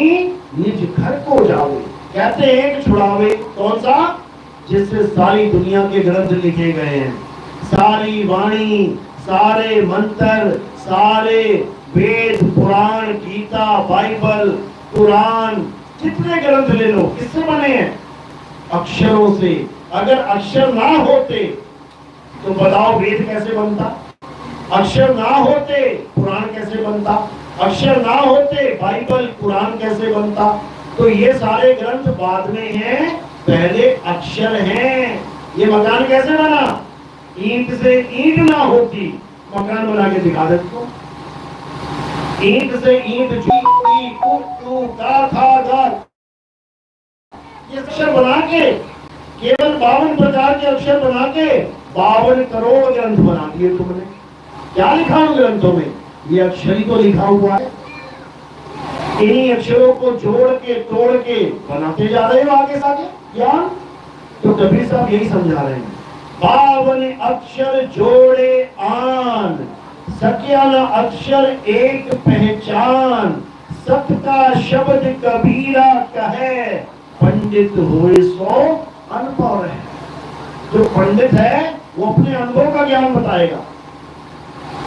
निज घर को जावे। कहते एक छुड़ावे, कौन सा? जिससे सारी दुनिया के ग्रंथ लिखे गए हैं, सारी वाणी, सारे मंत्र, सारे वेद, पुराण, गीता, बाइबल, कुरान, जितने ग्रंथ ले लो किससे बने हैं? अक्षरों से। अगर अक्षर ना होते तो बताओ वेद कैसे बनता? अक्षर ना होते पुराण कैसे बनता? अक्षर ना होते बाइबल, कुरान कैसे बनता? तो ये सारे ग्रंथ बाद में हैं, पहले अक्षर हैं। ये मकान कैसे बना? ईंट से। ईंट ना होती मकान बना के दिखा दे तुमको। ईंट से ईंट, ये अक्षर बना के, केवल 52 प्रकार के अक्षर बना के 52 करोड़ ग्रंथ बना दिए तुमने। क्या लिखा उन ग्रंथों में? ये अक्षर ही तो लिखा हुआ है। इन्हीं अक्षरों को जोड़ के तोड़ के बनाते जा रहे हो आगे सागे ज्ञान। तो कबीर साहब यही समझा रहे हैं, 52 अक्षर जोड़े आन, सकिया न अक्षर एक पहचान, सत का शब्द कबीरा कहे, पंडित होए सो अनुभव है। जो पंडित है वो अपने अनुभव का ज्ञान बताएगा।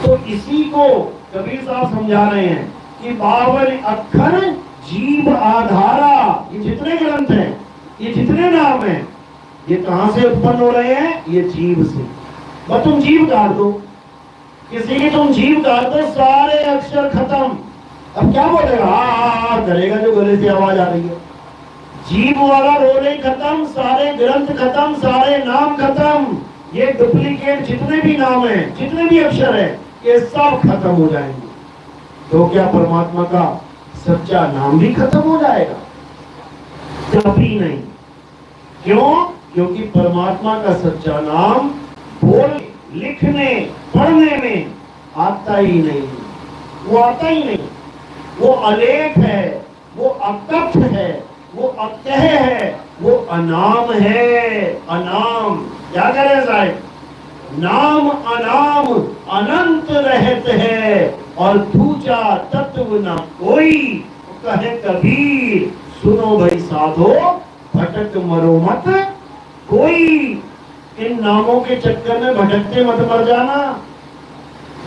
तो इसी को कबीर साहब समझा रहे हैं कि 52 अक्षर जीव आधारा। ये जितने ग्रंथ हैं, ये जितने नाम हैं, ये कहां से उत्पन्न हो रहे हैं? ये जीव से। बस तुम जीव काट दो, किसी की तुम जीव काट दो, सारे अक्षर खत्म। अब क्या बोलेगा? हाँ करेगा जो गले से आवाज आ रही है। जीव वाला रोले खत्म, सारे ग्रंथ खत्म, सारे नाम खत्म। ये डुप्लीकेट जितने भी नाम हैं, जितने भी अक्षर हैं, ये सब खत्म हो जाएंगे। तो क्या परमात्मा का सच्चा नाम भी खत्म हो जाएगा? कभी नहीं। क्यों? क्योंकि परमात्मा का सच्चा नाम बोल, लिखने, पढ़ने में आता ही नहीं। वो आता ही नहीं। वो अलेख है, वो अकथ है, वो अकह है, वो अनाम है। अनाम क्या करे साहब? नाम अनाम अनंत रहते हैं, और दूजा तत्व न कोई। कहे कबीर सुनो भाई साधो, भटक मरो मत कोई। इन नामों के चक्कर में भटकते मत मर जाना,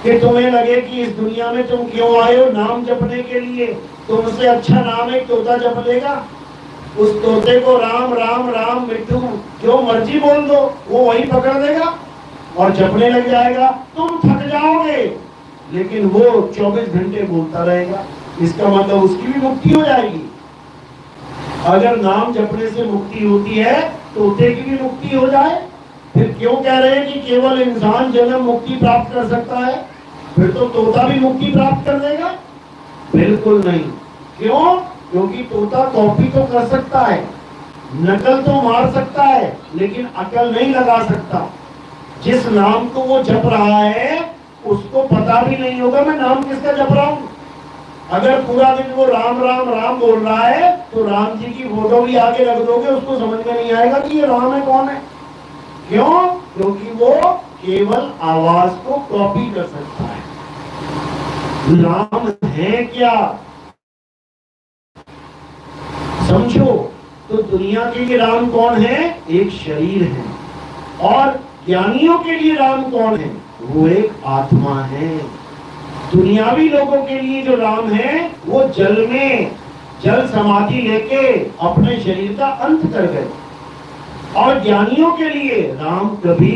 कि तुम्हें लगे कि इस दुनिया में तुम क्यों आए हो? नाम जपने के लिए। तुमसे अच्छा नाम एक तोता जप लेगा। उस तोते को राम राम राम मिट्टू जो मर्जी बोल दो, वो वही पकड़ देगा और जपने लग जाएगा। तुम थक जाओगे, लेकिन वो 24 घंटे बोलता रहेगा। इसका मतलब उसकी भी मुक्ति हो जाएगी। अगर नाम जपने से मुक्ति होती है, तोते की भी मुक्ति हो जाए। फिर क्यों कह रहे हैं कि केवल इंसान जन्म मुक्ति प्राप्त कर सकता है? फिर तो तोता भी मुक्ति प्राप्त कर देगा? बिल्कुल नहीं। क्यों? क्योंकि तोता कॉपी तो कर सकता है, नकल तो मार सकता है, लेकिन अकल नहीं लगा सकता। जिस नाम को वो जप रहा है उसको पता भी नहीं होगा मैं नाम किसका जप रहा हूं। अगर पूरा दिन वो राम राम राम बोल रहा है तो राम जी की फोटो भी आगे रख दोगे, उसको समझ में नहीं आएगा कि ये राम है कौन है। क्यों? क्योंकि वो केवल आवाज को कॉपी कर सकता है। राम है क्या समझो। तो दुनिया के लिए राम कौन है? एक शरीर है। और ज्ञानियों के लिए राम कौन है? वो एक आत्मा है। दुनियावी लोगों के लिए जो राम है वो जल में जल समाधि लेके अपने शरीर का अंत कर गए। और ज्ञानियों के लिए राम कभी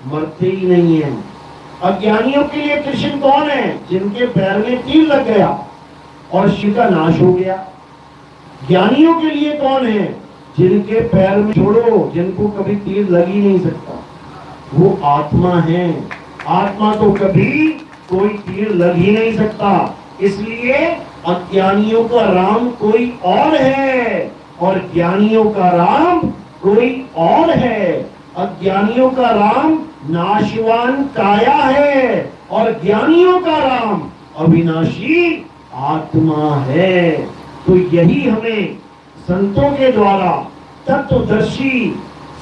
मरते ही नहीं है। अज्ञानियों के लिए कृष्ण कौन है? जिनके पैर में तीर लग गया और शिव का नाश हो गया। ज्ञानियों के लिए कौन है? जिनके पैर में छोड़ो, जिनको कभी तीर लग ही नहीं सकता, वो आत्मा है। आत्मा को कभी कोई तीर लग ही नहीं सकता। इसलिए अज्ञानियों का राम कोई और है और ज्ञानियों का राम कोई और है। अज्ञानियों का राम नाशवान काया है और ज्ञानियों का राम अविनाशी आत्मा है। तो यही हमें संतों के द्वारा, तत्वदर्शी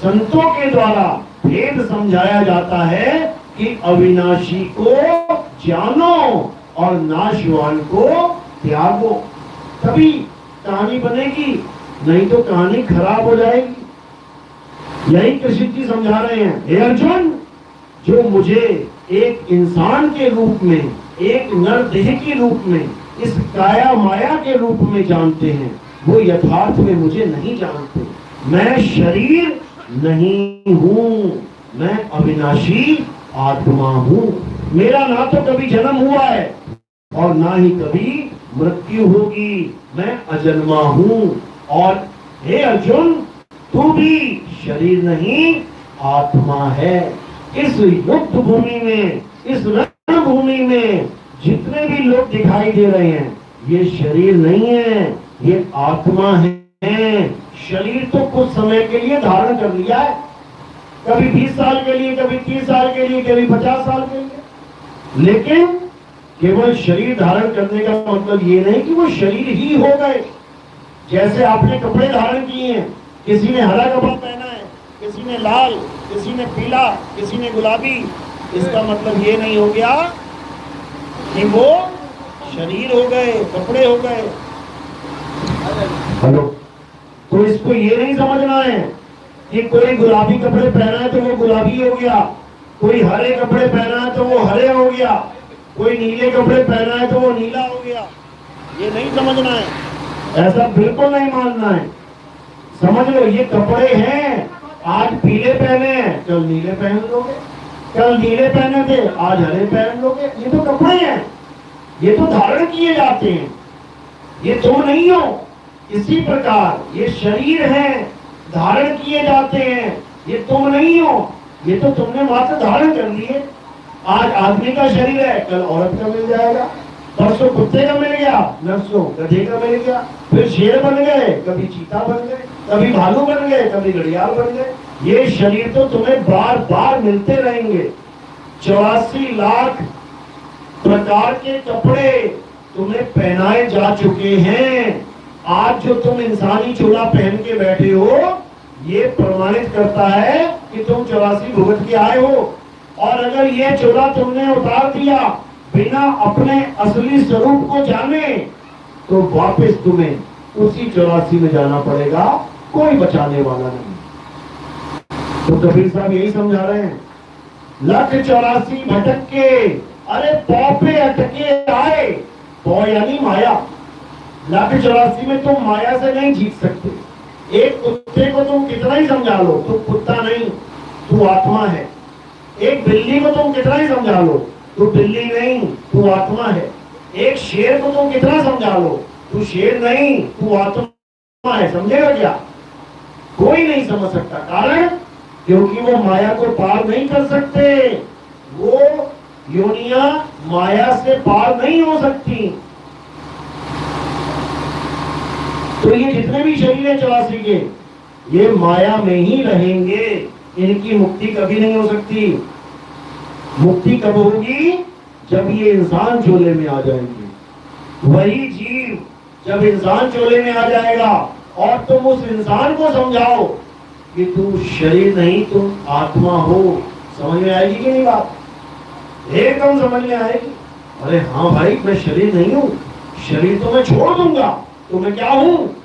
संतों के द्वारा भेद समझाया जाता है कि अविनाशी को जानो और नाशवान को त्यागो, तभी कहानी बनेगी, नहीं तो कहानी खराब हो जाएगी। यही कृष्ण जी समझा रहे हैं, हे अर्जुन, जो मुझे एक इंसान के रूप में, एक नरदेह के रूप में, इस काया माया के रूप में जानते हैं, वो यथार्थ में मुझे नहीं जानते। मैं शरीर नहीं हूँ, मैं अविनाशी आत्मा हूँ। मेरा ना तो कभी जन्म हुआ है और ना ही कभी मृत्यु होगी। मैं अजन्मा हूँ। और हे अर्जुन, तू भी शरीर नहीं आत्मा है। इस युद्ध भूमि में, इस रण भूमि में जितने भी लोग दिखाई दे रहे हैं, ये शरीर नहीं है, ये आत्मा है। शरीर तो कुछ समय के लिए धारण कर लिया है, कभी 20 साल के लिए, कभी 30 साल के लिए, कभी 50 साल के लिए। लेकिन केवल शरीर धारण करने का मतलब ये नहीं कि वो शरीर ही हो गए। जैसे आपने कपड़े धारण किए हैं, किसी ने हरा कपड़ा पहना है, किसी ने लाल, किसी ने पीला, किसी ने गुलाबी, इसका मतलब ये नहीं हो गया कि वो शरीर हो गए, कपड़े हो गए। हेलो, तो इसको ये नहीं समझना है कि कोई गुलाबी कपड़े पहना है तो वो गुलाबी हो गया, कोई हरे कपड़े पहना है तो वो हरे हो गया, कोई नीले कपड़े पहना है तो वो नीला हो गया। ये नहीं समझना है, ऐसा बिल्कुल नहीं मानना है। समझ लो, ये कपड़े हैं, आज पीले पहने हैं, कल नीले पहन लोगे, कल नीले पहने थे, आज हरे पहन लोगे। ये तो कपड़े हैं, ये तो धारण किए जाते हैं, ये तुम नहीं हो। इसी प्रकार ये शरीर है, धारण किए जाते हैं, ये तुम नहीं हो, ये तो तुमने मात्र धारण कर लिए। आज आदमी का शरीर है, कल औरत का मिल जाएगा, परसों कुत्ते का मिल गया, नरसों गधे का मिल गया, फिर शेर बन गए, कभी चीता बन गए, कभी भालू बन गए, कभी घड़ियाल बन गए। ये शरीर तो तुम्हें बार बार मिलते रहेंगे। 84 लाख प्रकार के कपड़े तुम्हें पहनाए जा चुके हैं। आज जो तुम इंसानी चोला पहन के बैठे हो, ये प्रमाणित करता है कि तुम 84 भुगत के आए हो। और अगर ये चोला तुमने उतार दिया बिना अपने असली स्वरूप को जाने, तो वापस तुम्हें उसी 84 में जाना पड़ेगा, कोई बचाने वाला नहीं। तो कबीर साहब यही समझा रहे हैं, लख 84 भटक के, अरे पौ पे अटके आए, पौ यानी माया। लख 84 में तुम माया से नहीं जीत सकते। एक कुत्ते को तुम कितना ही समझा लो, तू कुत्ता नहीं, तू आत्मा है। एक बिल्ली को तुम कितना ही समझा लो, तू बिल्ली नहीं, तू आत्मा है। एक शेर को तुम कितना समझा लो, तू शेर नहीं, तू आत्मा है। समझेगा क्या? कोई नहीं समझ सकता। कारण क्योंकि वो माया को पार नहीं कर सकते। वो योनियां माया से पार नहीं हो सकती। तो ये जितने भी शरीर है 84 के, ये माया में ही रहेंगे, इनकी मुक्ति कभी नहीं हो सकती। मुक्ति कब होगी? जब ये इंसान झोले में आ जाएंगे। वही जीव जब इंसान झोले में आ जाएगा और तुम उस इंसान को समझाओ कि तू शरीर नहीं, तुम आत्मा हो, समझ में आएगी कि नहीं बात? एकदम समझ में आएगी। अरे हाँ भाई, मैं शरीर नहीं हूँ, शरीर तो मैं छोड़ दूंगा, तो मैं क्या हूँ?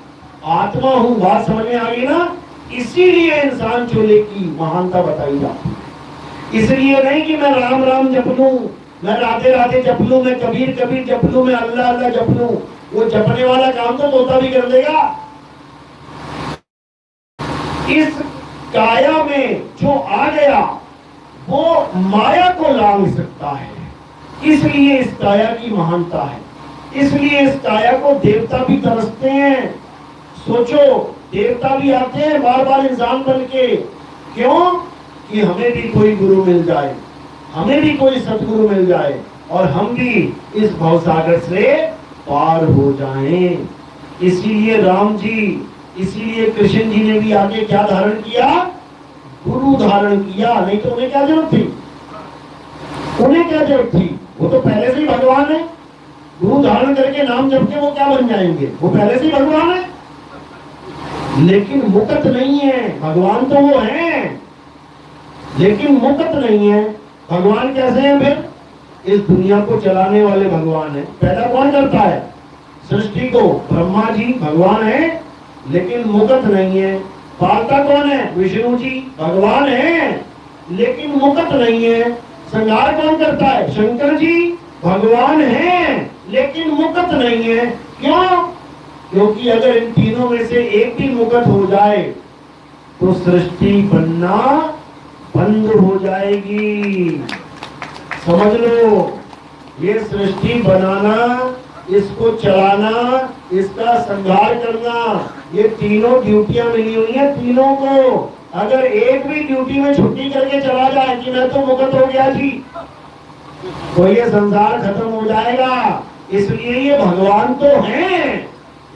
आत्मा हूँ। बात समझ में आ गई ना? इसीलिए इंसान चोले की महानता बताई जाती है। इसलिए नहीं कि मैं राम राम जप लूं, मैं राधे राधे जप लूं, मैं कबीर कबीर जप लूं, मैं अल्लाह अल्लाह जप लूं। वो जपने वाला काम तो तोता भी कर देगा। इस काया में जो आ गया वो माया को लांघ सकता है, इसलिए इस काया की महानता है। इसलिए इस काया को देवता भी तरसते हैं। सोचो, देवता भी आते हैं बार बार इंसान बन के, क्यों? कि हमें भी कोई गुरु मिल जाए, हमें भी कोई सतगुरु मिल जाए और हम भी इस भवसागर से पार हो जाएं। इसीलिए राम जी, इसीलिए कृष्ण जी ने भी आगे क्या धारण किया? गुरु धारण किया। नहीं तो उन्हें क्या जरूरत थी? उन्हें क्या जरूरत थी? वो तो पहले से ही भगवान है। गुरु धारण करके नाम जप के वो क्या बन जाएंगे? वो पहले से ही भगवान है। लेकिन मुकत नहीं है। भगवान तो वो है, लेकिन मुकत नहीं है। भगवान कैसे हैं फिर? इस दुनिया को चलाने वाले भगवान है। पैदा कौन करता है सृष्टि को? ब्रह्मा जी भगवान है, लेकिन मुकत नहीं है। पालता कौन है? विष्णु जी भगवान है, लेकिन मुकत नहीं है। संहार कौन करता है? शंकर जी भगवान है, लेकिन मुकत नहीं है। क्यों? क्योंकि अगर इन तीनों में से एक भी मुकत हो जाए तो सृष्टि बनना बंद हो जाएगी। समझ लो, ये सृष्टि बनाना, इसको चलाना, इसका संहार करना, ये तीनों ड्यूटियां मिली हुई हैं तीनों को। अगर एक भी ड्यूटी में छुट्टी करके चला जाए कि मैं तो मुक्त हो गया जी, तो ये संसार खत्म हो जाएगा। इसलिए ये भगवान तो हैं,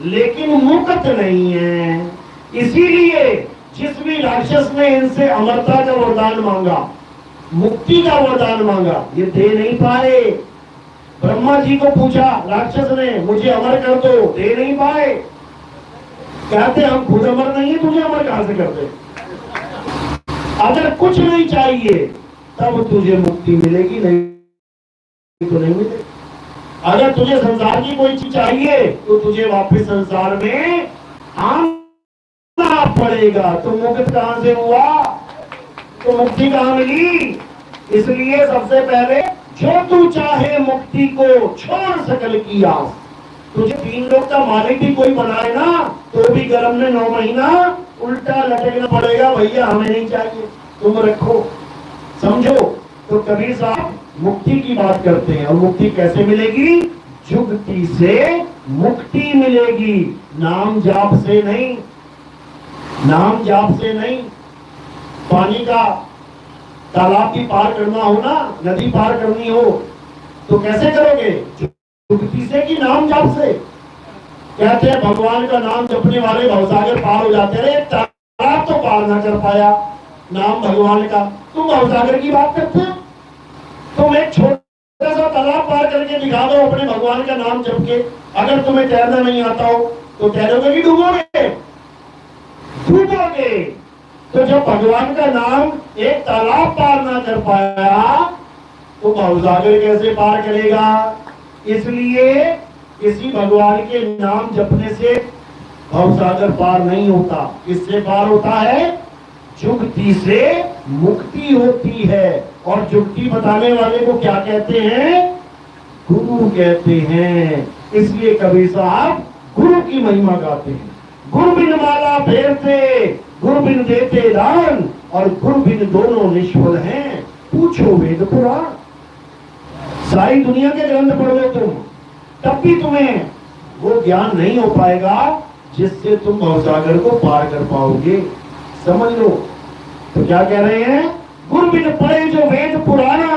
लेकिन मुक्त नहीं है। इसीलिए जिस भी राक्षस ने इनसे अमरता का वरदान मांगा, मुक्ति का वरदान मांगा, ये दे नहीं पाए। ब्रह्मा जी को पूछा राक्षस ने, मुझे अमर कर दो, दे नहीं पाए। कहते हम खुद अमर नहीं है, तुझे अमर कहां से कर दे? अगर कुछ नहीं चाहिए तब तुझे मुक्ति मिलेगी, नहीं तो नहीं मिलेगी। अगर तुझे संसार की कोई चीज चाहिए तो तुझे वापस संसार में आना पड़ेगा। तो मुक्त कहां से हुआ? तो मुक्ति कहां मिली? इसलिए सबसे पहले जो तू चाहे मुक्ति को छोड़ सकल की आस। तुझे 3 लोग का मालिक भी कोई बनाए ना, तो भी गर्भ में 9 महीना उल्टा लटकना पड़ेगा। भैया हमें नहीं चाहिए, तुम रखो। समझो, तो कबीर साहब मुक्ति की बात करते हैं। और मुक्ति कैसे मिलेगी? जुगति से मुक्ति मिलेगी, नाम जाप से नहीं। नाम जाप से नहीं। पानी का तालाब भी पार करना हो ना, नदी पार करनी हो, तो कैसे करोगे? जुगति से कि नाम जाप से? कहते हैं भगवान का नाम जपने वाले भवसागर पार हो जाते रहे। तालाब तो पार ना कर पाया नाम भगवान का, तुम भवसागर की बात करते हो? तुम एक छोटा सा तालाब पार करके दिखा दो अपने भगवान का नाम जप के। अगर तुम्हें तैरना नहीं आता हो तो तैरोगे कि डूबोगे? डूबोगे। तो जब भगवान का नाम एक तालाब पार ना कर पाया तो भवसागर कैसे पार करेगा? इसलिए किसी भगवान के नाम जपने से भवसागर पार नहीं होता। इससे पार होता है? जुगति से मुक्ति होती है। और जुगति बताने वाले को क्या कहते हैं? गुरु कहते हैं। इसलिए कबीर साहब गुरु की महिमा गाते हैं। गुरु बिन माला फेरते, गुरु बिन देते दान, और गुरु बिन दोनों निष्फल हैं, पूछो वेद पुराण। सारी दुनिया के ग्रंथ पढ़ लो तुम, तब भी तुम्हें वो ज्ञान नहीं हो पाएगा जिससे तुम भवसागर को पार कर पाओगे। समझ लो। तो क्या कह रहे हैं? गुरु बिन पढ़े जो वेद पुराना,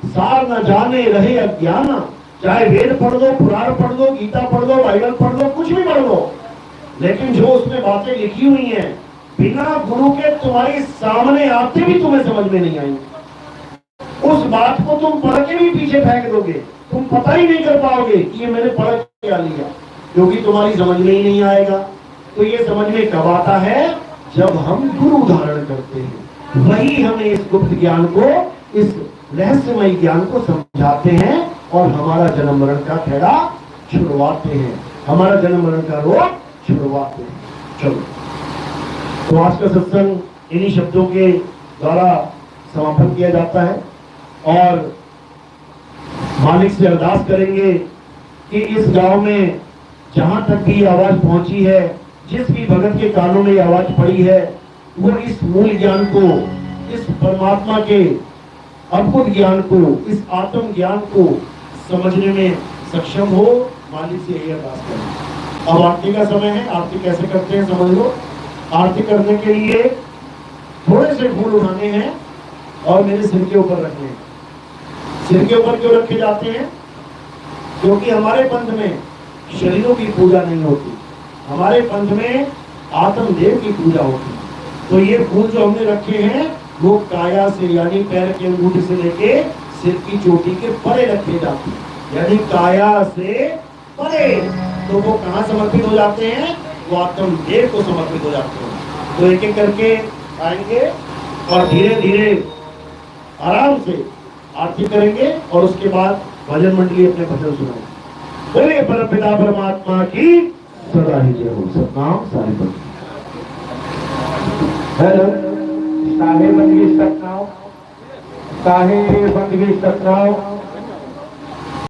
सार न जाने रहे अज्ञाना। चाहे वेद पढ़ लो, पुराण पढ़ लो, गीता पढ़ लो, बाइबल पढ़ लो, कुछ भी पढ़ लो, लेकिन जो उसमें बातें लिखी हुई हैं बिना गुरु के तुम्हारे सामने आते भी तुम्हें समझ में नहीं आएंगी। उस बात को तुम पढ़ के भी पीछे फेंक दोगे, तुम पता ही नहीं कर पाओगे कि ये मैंने पढ़ क्या लिया, क्योंकि तुम्हारी समझ में ही नहीं आएगा। तो ये समझ में कब आता है? जब हम गुरु धारण करते हैं। वही हमें इस गुप्त ज्ञान को, इस रहस्यमय ज्ञान को समझाते हैं और हमारा जन्म मरण का खेड़ा छुड़वाते हैं, हमारा जन्म मरण का रोग छुड़वाते हैं। चलो, तो आज का सत्संग इन्हीं शब्दों के द्वारा समापन किया जाता है और मालिक से अरदास करेंगे कि इस गांव में जहां तक भी आवाज पहुंची है, जिस भी भगत के कानों में आवाज पड़ी है, वो इस मूल ज्ञान को, इस परमात्मा के अद्भुत ज्ञान को, इस आत्म ज्ञान को समझने में सक्षम हो। मालिक से यही अरदास करें। अब आरती का समय है। आरती कैसे करते हैं समझ लो। आरती करने के लिए थोड़े से फूल उठाने हैं और मेरे सिर के ऊपर रखने हैं। सिर के ऊपर क्यों रखे जाते हैं? क्योंकि हमारे पंथ में शरीरों की पूजा नहीं होती, हमारे पंथ में आत्मदेव की पूजा होती है। तो ये फूल जो हमने रखे हैं वो काया से यानी पैर के अंगूठे से लेके सिर की चोटी के परे रखे जाते हैं, यानी काया से परे। तो वो कहाँ समर्पित हो जाते हैं? वो आत्मदेव को समर्पित हो जाते हैं। तो एक एक करके आएंगे और धीरे धीरे आराम से आरती करेंगे और उसके बाद भजन मंडली अपने भजन सुनाएंगे। बोले परमपिता परमात्मा की सदा ही जय हो। सतनाम साहिब। हेलो साहेब बंदगी सतनाम, साहेब बंदगी सतनाम।